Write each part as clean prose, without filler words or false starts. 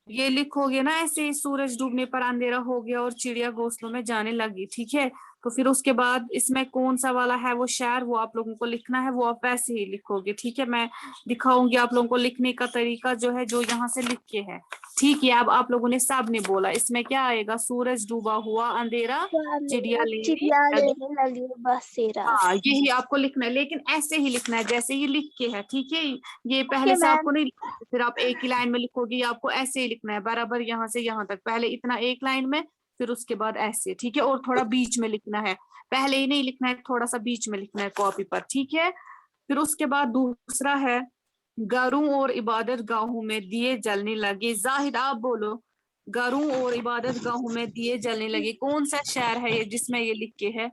ये लिखोगे ना ऐसे ही, सूरज डूबने पर अंधेरा हो गया और चिड़िया घोंसलों में जाने लगी, ठीक है। तो फिर उसके बाद इसमें कौन सा वाला है वो शेर, वो आप लोगों को लिखना है, वो आप वैसे ही लिखोगे, ठीक है। मैं दिखाऊंगी आप लोगों को लिखने का तरीका जो है, जो यहाँ से लिख के है, ठीक है। अब आप लोगों ने सब ने बोला, इसमें क्या आएगा, सूरज डूबा हुआ, अंधेरा, चिड़िया लेने लगी। लगी बसेरा। हाँ, यही आपको लिखना है, लेकिन ऐसे ही लिखना है जैसे ये लिख के है, ठीक है। ये पहले से आपको नहीं लिखना है, फिर आप एक ही लाइन में लिखोगे, आपको ऐसे ही लिखना है बराबर, यहाँ से यहाँ तक, पहले इतना एक लाइन में, फिर उसके बाद ऐसे, ठीक है। और थोड़ा बीच में लिखना है, पहले ही नहीं लिखना है, थोड़ा सा बीच में लिखना है कॉपी पर, ठीक है। फिर उसके बाद दूसरा है, घरों और इबादत गाहों में दिए जलने लगे। जाहिद आप बोलो, घरों और इबादत गाहों में दिए जलने लगे, कौन सा शेर है ये जिसमें ये लिख के है?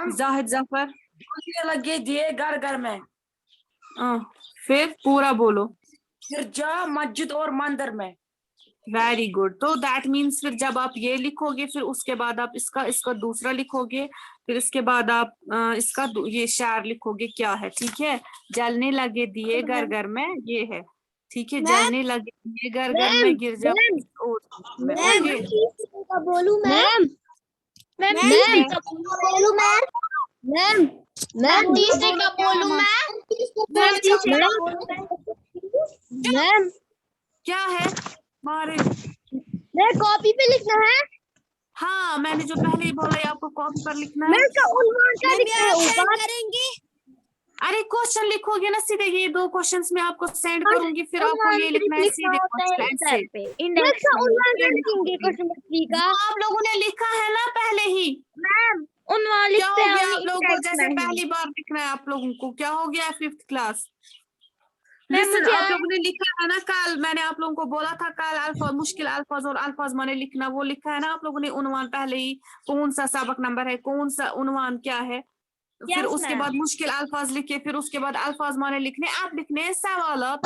जाहिद जाफर, लगे दिए घर घर में। फिर पूरा बोलो। गिरजा, मस्जिद और मंदिर में। Very good. तो दैट मीन्स फिर जब आप ये लिखोगे, फिर उसके बाद आप इसका दूसरा लिखोगे, फिर इसके बाद आप ये शेर लिखोगे, क्या है, ठीक है। जलने लगे दिए घर घर में, ये है, ठीक है। जलने लगे दिए घर घर में, गिरजा बोलू मैम, तीसरे का बोलू मैम, क्या है मारे, मैं कॉपी पे लिखना है। हाँ, मैंने जो पहले ही बोला है, आपको कॉपी पर लिखना है। मैं इसका उन्वान क्या लिखना है ऊपर? करेंगे। अरे क्वेश्चन लिखोगे ना सीधे, ये 2 क्वेश्चंस में आपको सेंड करूंगी, फिर आपको ये लिखना है सीधे क्वेश्चन पे। आप लोगों ने लिखा है ना पहले ही मैम, उन्वान क्या हो लिखते हैं गया आप लोगों को, जैसे पहली बार लिखना है आप लोगों को, क्या हो गया 5th क्लास। लिसन, आप लोगों ने लिखा है ना, कल मैंने आप लोगों को बोला था, कल अल्फाज, मुश्किल अल्फाज और अल्फाज माने लिखना, वो लिखा है ना आप लोगों ने उन्वान पहले ही, कौन सा सबक नंबर है, कौन सा उन्वान क्या है। फिर उसके बाद मुश्किल अल्फाज लिखे, फिर उसके बाद अल्फाज माने लिखने, आप लिखने हैं सवालात।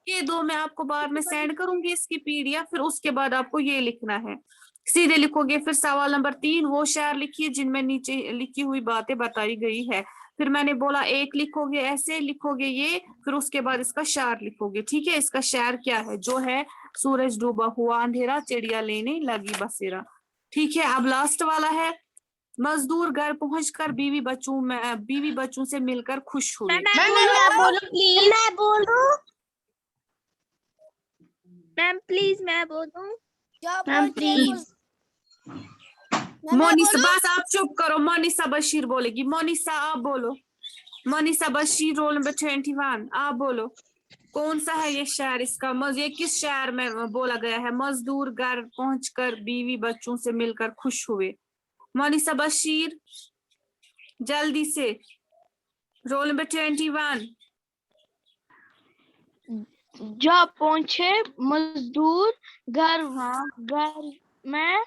ये 2 मैं आपको बाद में सेंड करूंगी इसकी पीडीएफ, फिर उसके बाद आपको ये लिखना है, सीधे लिखोगे। फिर सवाल नंबर 3, वो शेर लिखिए जिनमें नीचे लिखी हुई बातें बताई गई है। फिर मैंने बोला एक लिखोगे, ऐसे लिखोगे ये, फिर उसके बाद इसका शेर लिखोगे, ठीक है। इसका शेर क्या है, जो है, सूरज डूबा हुआ अंधेरा, चिड़िया लेने लगी बसेरा, ठीक है। अब लास्ट वाला है, मजदूर घर पहुंचकर बीवी बच्चों से मिलकर खुश हुए। मैम प्लीज, मैं बोलूं? Ma'am please. मोनिसा, बस आप चुप करो, मोनिसा बशीर बोलेगी। मोनिसा आप बोलो, मोनिसा बशीर, रोल नंबर 21, आप बोलो कौन सा है ये शेर, इसका ये किस शेर में बोला गया है, मजदूर घर पहुंचकर बीवी बच्चों से मिलकर खुश हुए। मोनिसा बशीर, जल्दी से, रोल नंबर 21। जब पहुंचे मजदूर घर, घर में,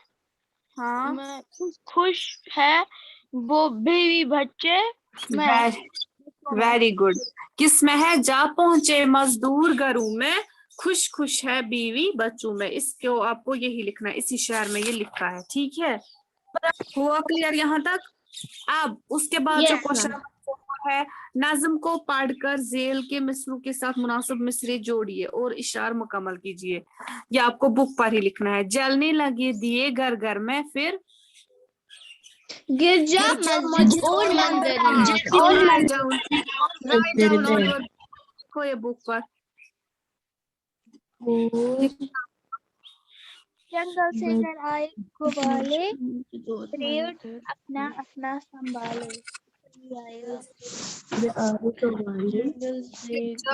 मैं खुश है वो बीवी बच्चे में। Very good. किस में है, जा पहुंचे मजदूर घरों में, खुश खुश है बीवी बच्चों में, इसको आपको यही लिखना है, इसी शेर में ये लिखा है, ठीक है। हुआ क्लियर यहाँ तक? अब उसके बाद जो क्वेश्चन है, नज्म को पढ़कर झेल के मिसरों के साथ मुनासिब मिसरे जोड़िए और इशार मुकम्मल कीजिए। ये आपको बुक पर ही लिखना है। जलने लगे दिए घर घर में, फिर गिरजा, मस्जिद और मंदिर में। कोई बुक पर जंगल से घर आए ग्वाले, पेड़ अपना अपना संभाले।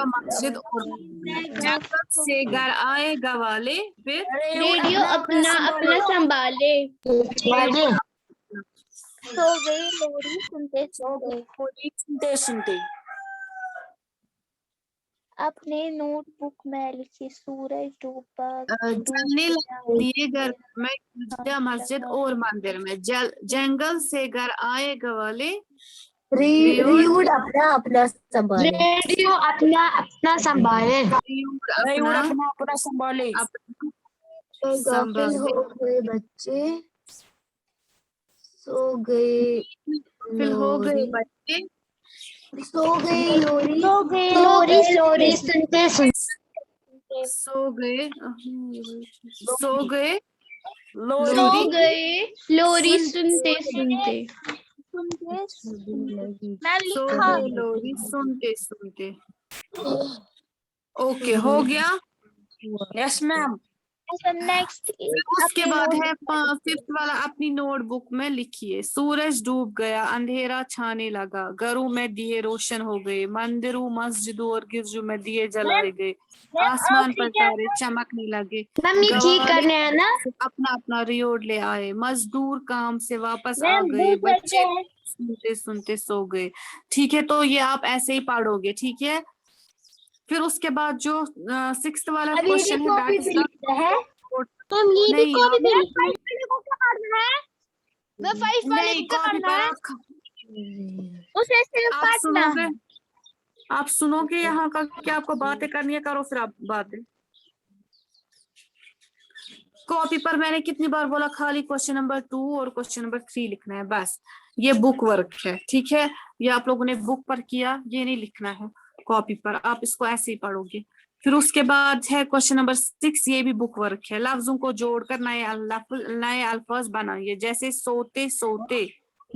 मस्जिद और जंगल से घर आए गवाले, फिर रेडियो अपना अपना संभाले। सो गई लोरी सुनते सुनते। अपने नोटबुक में लिखी सूरज डूबा। जलने लगे घर में, मस्जिद और मंदिर में, जंगल से घर आए गवाले, रेडियो अपना अपना संभाले। रेडियो अपना अपना संभाले। अपना संभाले। गाफिल हो गए बच्चे, सो गए, फिर हो गए बच्चे, सो गई लोरी सुनते सुनते। सो गए सो गए लोरी सो लोरी गए लोरी सुनते सुनते मैम सो लिखा गए लोरी सुनते सुनते ओके हो गया यस मैम नेक्स्ट फिर उसके बाद है फिफ्थ वाला अपनी नोटबुक में लिखिए सूरज डूब गया अंधेरा छाने लगा घरों में दिए रोशन हो गए मंदिरों मस्जिदों और गिरजों में दिए जलाए गए आसमान पर तारे चमकने लगे मम्मी ठीक गवाले करने है ना अपना अपना रियोड ले आए मजदूर काम से वापस आ गए बच्चे सुनते सुनते सो गए ठीक है तो ये आप ऐसे ही पढ़ोगे ठीक है फिर उसके बाद जो सिक्स्थ वाला क्वेश्चन है दैट इज नहीं मैं फाइव वाले नहीं को कॉपी करना पर है उसे सिर्फ आप पढ़ना सुनोगे है आप सुनोगे यहाँ का क्या आपको बातें करनी है करो फिर आप बातें कॉपी पर मैंने कितनी बार बोला खाली क्वेश्चन नंबर 2 और क्वेश्चन नंबर 3 लिखना है बस ये बुक वर्क है ठीक है ये आप लोगों ने बुक पर किया ये नहीं लिखना है कॉपी पर आप इसको ऐसे ही पढ़ोगे फिर उसके बाद है क्वेश्चन नंबर 6 ये भी बुक वर्क है लफ्जों को जोड़कर नए अल्फाज बनाइए जैसे सोते सोते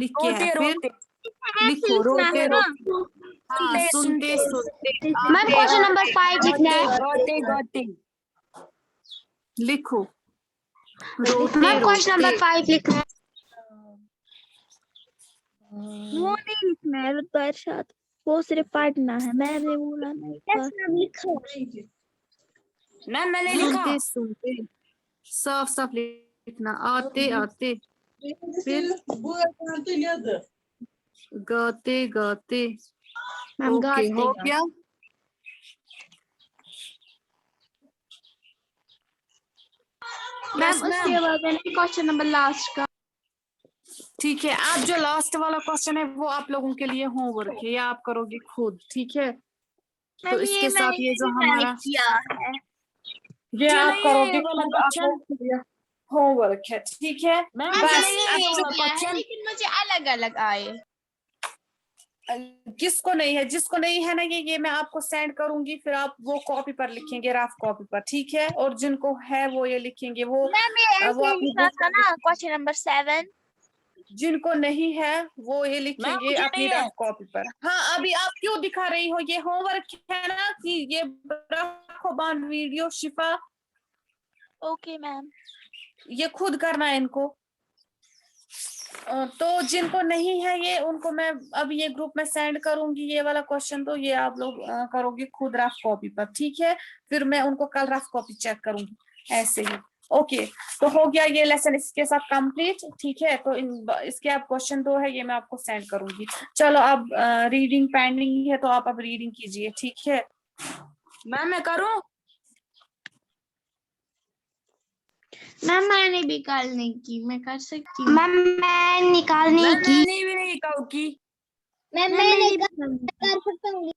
लिख के है रोते फिर रोते लिखो रोते रोते हाँ सुनते सुनते मैम क्वेश्चन नंबर 5 लिखना है गाते गाते लिखो रोते मैम क्वेश्चन रोते नंबर 5 लिखना है वो नहीं लिखना है बरसात वो सिर्फ पढ़ना है मैंने बोला नहीं लिखा मैम मैंने लिखा सुनते सुनते साफ साफ लिखना आते आते फिर गाते गाते मैम ओके हो गया मैम उसके बाद क्वेश्चन नंबर लास्ट का ठीक है आप जो लास्ट वाला क्वेश्चन है वो आप लोगों के लिए होमवर्क है ये आप करोगे खुद ठीक है तो इसके साथ ये जो हमारा किया है ये आप चलिए, करोगे वाला खुद आप क्वेश्चन। लोगों के लिए होमवर्क है ठीक है मैम बस चलिए, वाला क्वेश्चन। लेकिन मुझे अलग अलग आए किसको नहीं है जिसको नहीं है ना ये मैं आपको सेंड करूंगी फिर आप वो कॉपी पर लिखेंगे रफ कॉपी पर ठीक है और जिनको है वो ये लिखेंगे वो अपनी लिखा था ना क्वेश्चन नंबर 7 जिनको नहीं है वो ये लिखेंगे मुझे अपनी नहीं है। रफ कॉपी पर हाँ अभी आप क्यों दिखा रही हो ये होमवर्क है ना कि ये रखो बांध वीडियो शिफा ओके मैम ये खुद करना है इनको तो जिनको नहीं है ये उनको मैं अभी ये ग्रुप में सेंड करूंगी ये वाला क्वेश्चन तो ये आप लोग करोगे खुद रफ कॉपी पर ठीक है फिर मैं उनको कल रफ कॉपी चेक करूंगी ऐसे ही ओके तो हो गया ये लेसन इसके साथ कंप्लीट ठीक है तो इसके आप क्वेश्चन 2 है ये मैं आपको सेंड करूंगी चलो अब रीडिंग पेंडिंग है तो आप अब रीडिंग कीजिए ठीक है मैम मैं करूं मैम मैंने भी निकालने की मैं कर सकती हूँ मैम मैं निकालने मैम की मैंने भी नहीं कहूँ की मैम मैं कर सकता हूँ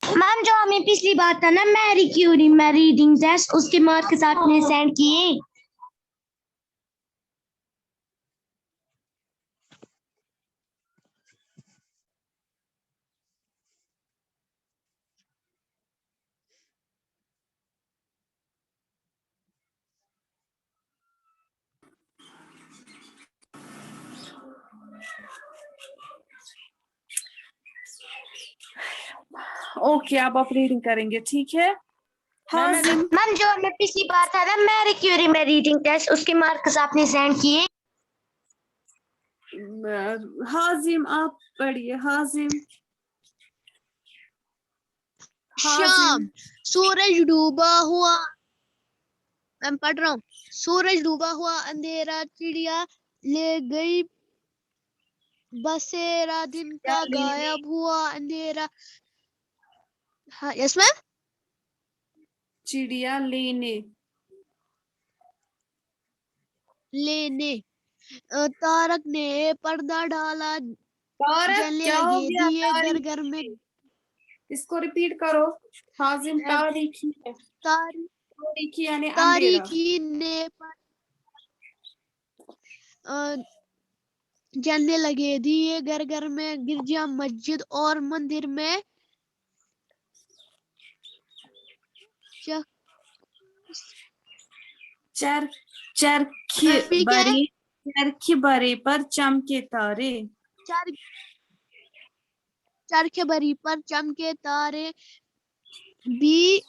मैम जो हमें पिछली बात था ना मैरी क्यूरी मैं रीडिंग टेस्ट उसके मार्क्स आपने सेंड किए ओके आप रीडिंग करेंगे ठीक है हाँ मैम जो हमें पिछली बार था ना मैरी क्यूरी में रीडिंग टेस्ट उसके मार्क्स आपने सेंड किए हाजिम आप पढ़िए हाजिम शाम सूरज डूबा हुआ मैं पढ़ रहा हूँ सूरज डूबा हुआ अंधेरा चिड़िया ले गई बसेरा दिन का गायब हुआ अंधेरा हाँ यस मैम चिड़िया लेने लेने तारक ने पर्दा डाला तारक जलने क्या हो लगे गया दिए घर तारीख घर में इसको रिपीट करो हाजिम तारीखी तारी तारीखी यानी अंधेरा तारीखी ने जलने लगे, दिए घर घर में, गिरजा मस्जिद और मंदिर में च- चर चरखी अभी क्या है? बरे चरखी बरे पर चमके तारे। चर चरखे बरी पर चमके तारे, बी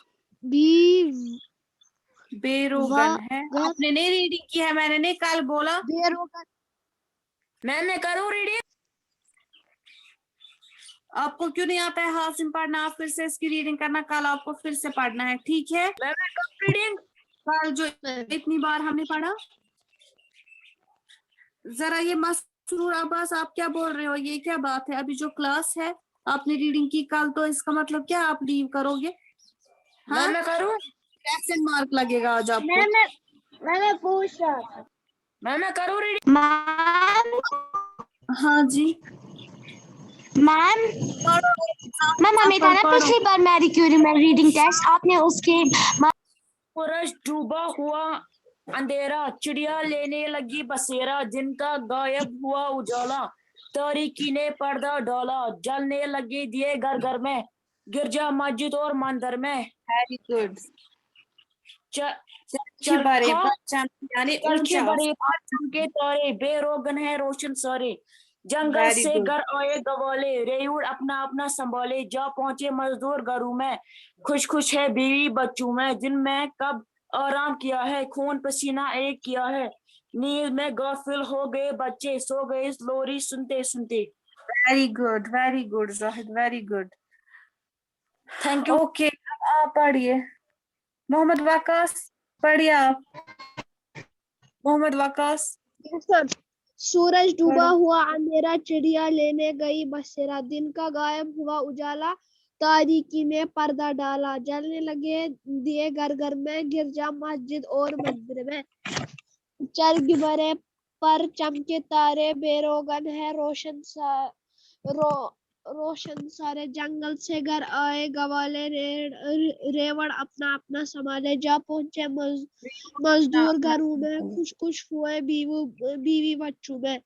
बी बेरोगन है। गर आपने नहीं रीडिंग की है, मैंने नहीं कल बोला। बेरोगन। मैं करूँ रीडिंग? आपको क्यों नहीं आता है हासिम पढ़ना? आप फिर से इसकी रीडिंग करना, कल आपको फिर से पढ़ना है, ठीक है? मैं करूँ रीडिंग? कल जो इतनी बार हमने पढ़ा। जरा ये मसरूर अब्बास, आप क्या बोल रहे हो? ये क्या बात है? अभी जो क्लास है आपने रीडिंग की कल, तो इसका मतलब क्या आप लीव करोगे? हाँ, मैं करूँ? एब्सेंट मार्क लगेगा आज आपको। मैं पूछ रहा था। मैं करूँ रीडिंग? मैम हाँ जी, मैम मैम हमें था ना पिछली बार मैरी क्यूरी में रीडिंग टेस्ट, आपने उसके सूरज डूबा हुआ अंधेरा, चिड़िया लेने लगी बसेरा, दिन का गायब हुआ उजाला, तारीकी ने पर्दा डाला, जलने लगे दिए घर घर में, गिरजा मस्जिद और मंदिर में, वेरी गुड। चरखा बारे यानी चरखे ऊंचा। बड़े पर चमके तारे, बेरोगन है रोशन सारे, जंगल वेरी से गुड। घर आए गवाले, रेयूड़ अपना अपना संभाले, जा पहुंचे मजदूर घरों में, खुश खुश है बीवी बच्चों में, दिन में कब आराम किया है, खून पसीना एक किया है, नींद में गाफिल हो गए बच्चे, सो गए इस लोरी सुनते सुनते। Very good Zahid, very good. Thank you. Okay, अब आप पढ़िए। मोहम्मद वकास, पढ़िए आप। मोहम्मद वकास। सूरज डूबा पढ़ो। हुआ अंधेरा, चिड़िया लेने गई बसेरा, दिन का गायब हुआ उजाला, तारीकी ने पर्दा डाला, जलने लगे दिए घर घर में, गिरजा मस्जिद और मंदिर में, चरख बरे पर चमके तारे, बेरोगन है रोशन सारे, जंगल से घर आए गवाले, रेवड़ अपना अपना संभाले, जा पहुंचे मजदूर घरों में, खुश खुश हुए बीवी बच्चों में,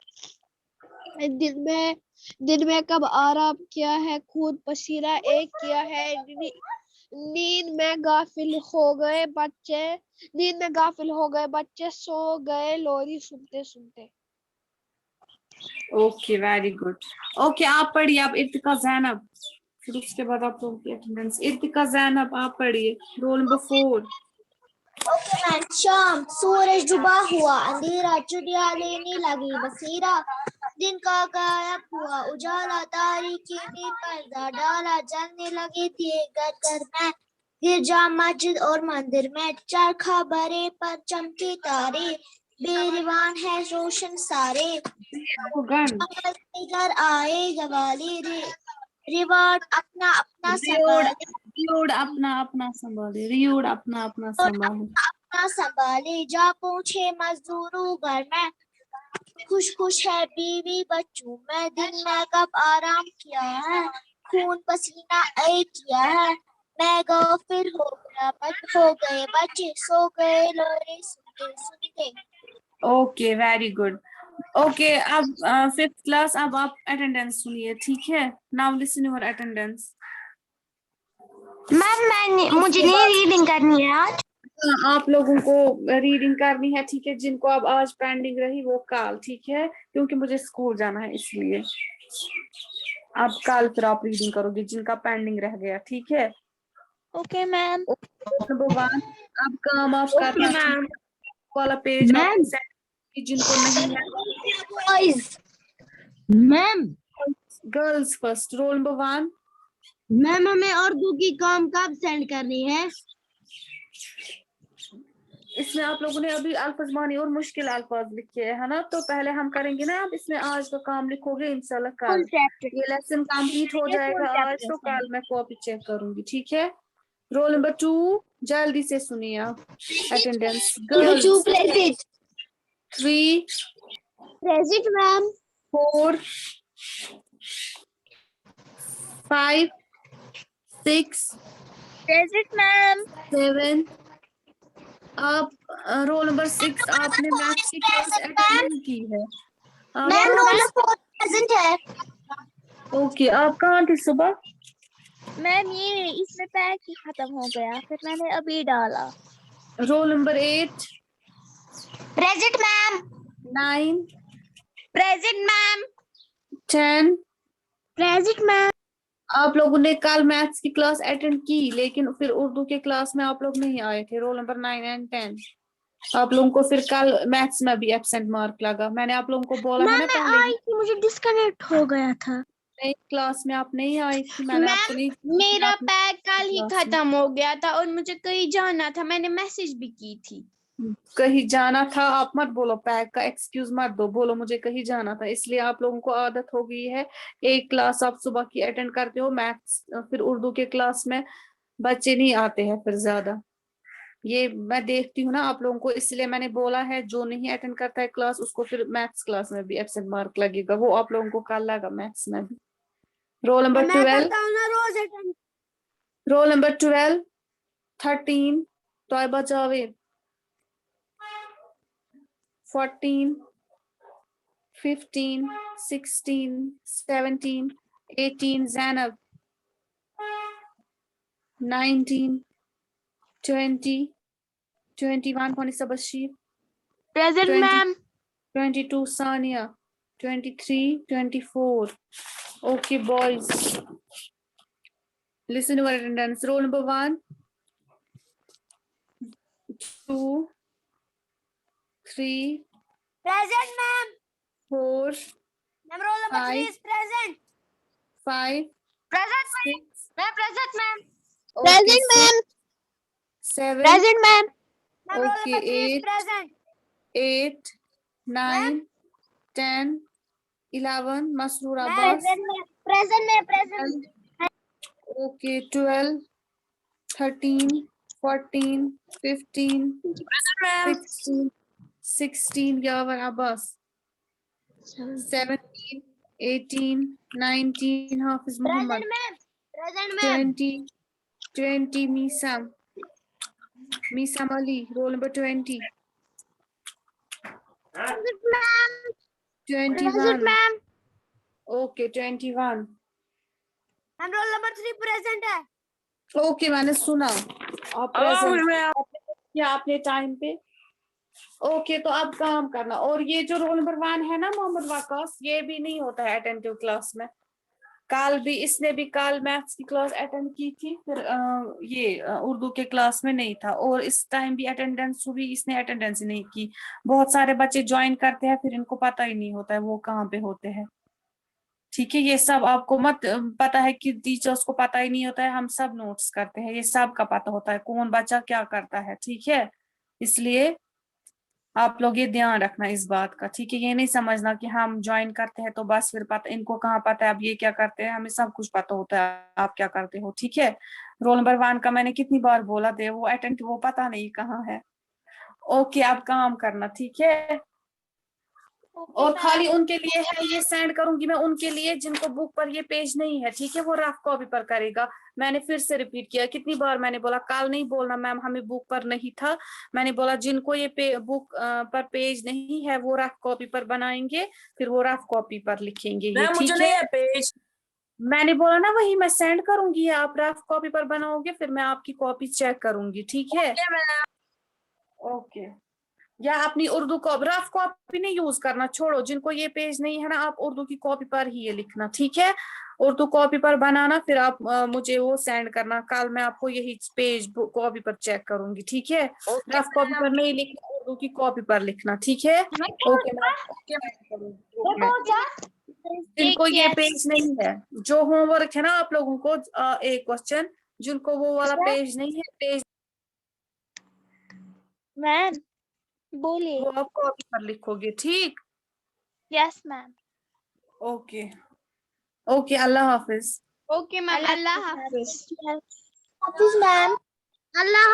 दिन में कब आराम किया है, खून पसीना एक किया है, नींद में गाफिल हो गए बच्चे, सो गए लोरी सुनते सुनते। Okay, very good. ओके, आप पढ़िए। आप इर्तिका जैनब, फिर उसके बाद आप लोगों की अटेंडेंस। इर्तिका जैनब, आप पढ़िए, रोल नंबर 4। Okay ma'am. शाम, सूरज डूबा हुआ अंधेरा, चिड़िया लेने लगी बसेरा, दिन का गायब हुआ उजाला, तारीकी ने पर्दा डाला, जलने लगे दिए घर घर में, गिरजा मस्जिद और मंदिर में, चरखा बरे पर चमके तारे, बेरीवान है रोशन सारे, जंगल से घर आए गवाले, रिवार्ड अपना अपना संभाले, रियोड़ अपना अपना संभाले, रियोड़ अपना अपना संभाले। अपना संभाले, जा पहुंचे मजदूरों घर में, खुश खुश है बीवी बच्चों में, दिन में कब आराम किया है, खून पसीना एक किया है, मैं गाफिल हो गए बच्चे, सो गए लोरे सुनते सुनते। Okay, very good. ओके, अब 5th क्लास, अब आप अटेंडेंस सुनिए, ठीक है? Now listen your attendance. Ma'am मुझे नहीं रीडिंग करनी है आज। आप लोगों को रीडिंग करनी है, ठीक है? जिनको अब आज पेंडिंग रही वो कल, ठीक है? क्योंकि मुझे स्कूल जाना है इसलिए। अब कल फिर आप रीडिंग करोगे जिनका पेंडिंग रह गया, ठीक है? Okay ma'am. नंबर 1, अब काम आप करना, मैम। वाला पेज मैम। जिनको नहीं है। Boys. Ma'am girls first, roll number 1। Ma'am हमें उर्दू की काम कब सेंड करनी है? इसमें आप लोगों ने अभी अल्फाज मानी और मुश्किल अल्फाज लिखे है ना? तो पहले हम करेंगे ना, अब इसमें आज का काम लिखोगे इंशाल्लाह कल। ये लेसन कंप्लीट हो जाएगा आज, तो कल मैं कॉपी चेक करूंगी, ठीक है? रोल नंबर 2, जल्दी से सुनिए आप। Attendance girls 3, present ma'am. 4, 5, 6, present ma'am. 7। आप रोल नंबर 6 आपने मैथ्स की क्लास अटेंड नहीं की है। मैम रोल नंबर 4 प्रेजेंट है. ओके, आप कहाँ थे सुबह? मैम ये इसमें पैक ही खत्म हो गया, फिर मैंने अभी डाला. Roll number 8, present ma'am. 9, present ma'am. 10. Present ma'am. आप लोगों ने कल मैथ्स की क्लास अटेंड की, लेकिन फिर उर्दू के क्लास में आप लोग नहीं आए थे. Roll number 9 and 10. आप लोगों को फिर कल मैथ्स में भी एब्सेंट मार्क लगा. मैंने आप लोगों को बोला है ना मैं पहले आई थी, मुझे डिस्कनेक्ट हो गया था. नई क्लास में आप नहीं आई थी. मैंने आपको नहीं मेरा आप- पैक कल ही क्लास में। खत्म हो गया था और मुझे कहीं जाना था, मैंने मैसेज भी की थी. कहीं जाना था आप मत बोलो, पैक का एक्सक्यूज मत दो, बोलो मुझे कहीं जाना था. इसलिए आप लोगों को आदत हो गई है, एक क्लास आप सुबह की अटेंड करते हो मैथ्स, फिर उर्दू के क्लास में बच्चे नहीं आते हैं फिर ज्यादा. ये मैं देखती हूँ ना आप लोगों को, इसलिए मैंने बोला है जो नहीं अटेंड करता है क्लास उसको फिर मैथ्स क्लास में भी एब्सेंट मार्क लगेगा. वो आप लोगों को कल लगा मैथ्स में भी. Roll number 12, roll number 12, 13 Taiba Javed, 14, 15, 16, 17, 18 Zainab, 19, 20, 21 Konisa Bashir, present 20, ma'am. 22 Sania, 23, 24. Okay, boys. Listen to our attendance. Roll number 1, 2, 3, present ma'am. 4, ma'am roll number 3 5, is present. 5, present 6. Ma'am. Present ma'am. Okay, 6, 7. Present ma'am. Ma'am role Okay, number 3 is 8, present. 8, 9, 10, 11. Masroor Abbas. Present ma'am. Present. Okay, 12, 13, 14, 15, 16, 16. Yavar Abbas. 17, 18, 19. Hafiz Muhammad. Present ma'am. 20, 20. Misam. Misam Ali. Roll number 20. 21. Ma'am. Okay, 21. Ma'am roll number 3 present है. Okay, मैंने सुना आप present या आपने time पे. Okay, तो अब काम करना. और ये जो रोल नंबर 1 है ना मोहम्मद वाकास, ये भी नहीं होता है अटेंटिव क्लास में. कल भी इसने भी कल मैथ्स की क्लास अटेंड की थी, फिर ये उर्दू के क्लास में नहीं था. और इस टाइम भी अटेंडेंस हुई, इसने अटेंडेंस नहीं की. बहुत सारे बच्चे ज्वाइन करते हैं फिर इनको पता ही नहीं होता है वो कहाँ पे होते हैं. ठीक है, ये सब आपको मत पता है कि टीचर्स को पता ही नहीं होता है. हम सब नोट्स करते हैं, ये सब का पता होता है कौन बच्चा क्या करता है. ठीक है, इसलिए आप लोग ये ध्यान रखना इस बात का. ठीक है, ये नहीं समझना कि हम ज्वाइन करते हैं तो बस फिर पता, इनको कहाँ पता है अब ये क्या करते हैं. हमें सब कुछ पता होता है आप क्या करते हो. ठीक है, रोल नंबर 1 का मैंने कितनी बार बोला थे, वो अटेंड वो पता नहीं कहाँ है. ओके, आप काम करना. ठीक है, और खाली उनके लिए है, ये सेंड करूंगी मैं उनके लिए जिनको बुक पर ये पेज नहीं है. ठीक है, वो रफ कॉपी पर करेगा. मैंने फिर से रिपीट किया, कितनी बार मैंने बोला, कल नहीं बोलना मैम हमें बुक पर नहीं था. मैंने बोला जिनको ये बुक पर पेज नहीं है वो रफ कॉपी पर बनाएंगे, फिर वो रफ कॉपी पर लिखेंगे. ये ठीक है, पेज मैंने बोला ना वही मैं सेंड करूंगी, आप रफ कॉपी पर बनाओगे फिर मैं आपकी कॉपी चेक करूंगी. ठीक है, ओके. या अपनी उर्दू को रफ कॉपी नहीं यूज करना, छोड़ो. जिनको ये पेज नहीं है ना आप उर्दू की कॉपी पर ही ये लिखना. ठीक है, उर्दू कॉपी पर बनाना, फिर आप मुझे वो सेंड करना. कल मैं आपको यही पेज कॉपी पर चेक करूंगी. ठीक है, रफ कॉपी पर नहीं लिखना, उर्दू की कॉपी पर लिखना. ठीक है, ओके. जिनको ये पेज नहीं है, जो होमवर्क है ना आप लोगों को, एक क्वेश्चन, जिनको वो वाला पेज नहीं है, पेज मैम बोलिए. वो आप कॉपी पर लिखोगे. ठीक, यस मैम. ओके. ओके, अल्लाह हाफिज. ओके मैम, अल्लाह हाफिज. हाफिज मैम. अल्लाह